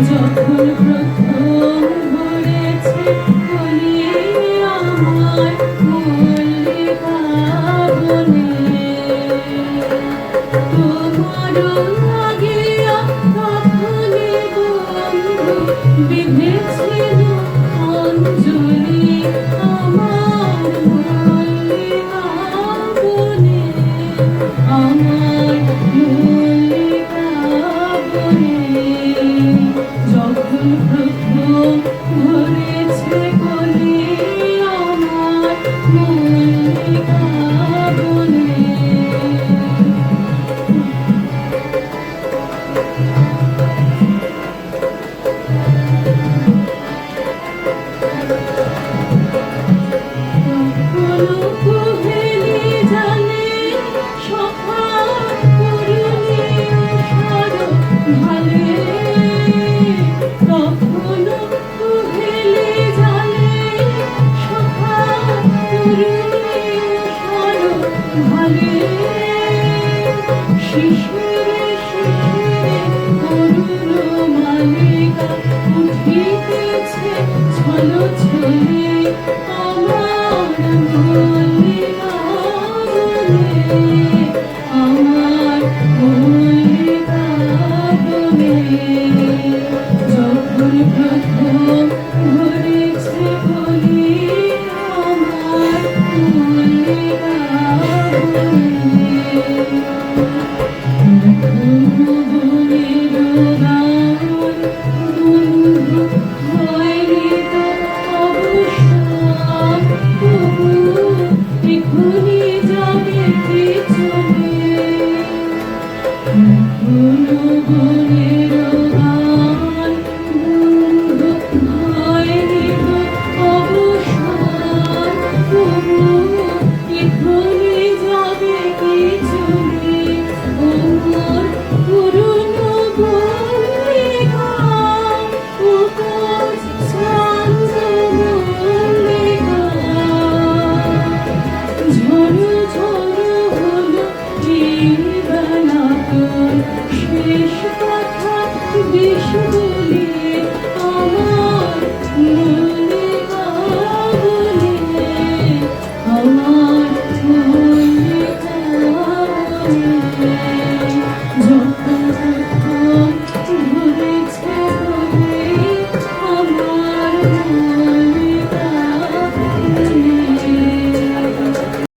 যখন প্রথম ভরেছে কলি আমার মল্লিকা বনে, তোমার লাগিয়া তখনই বন্ধু বিঁধেছিল অঞ্জলি আমার মল্লিকা বনে, আমার মল্লিকা বনে। যখন প্রথম ভরেছে কলি আমার মল্লিকা বনে। কোহেলি জানে সখা করুণী উষার ভালে, তখনো কোহেলি জানে সখা করুণী উষার ভালে। শিশিরে শিশিরে করুণ মালিকা উঠিতেছে ছলো ছলে আমার মল্লিকা বনে, আমার মল্লিকা বনে। যখন প্রথম ভরেছে কলি আমার মল্লিকা বনে। বনের গান বন্ধু হয়নি তো অবসান, তবু এখনই যাবে চলে। বনের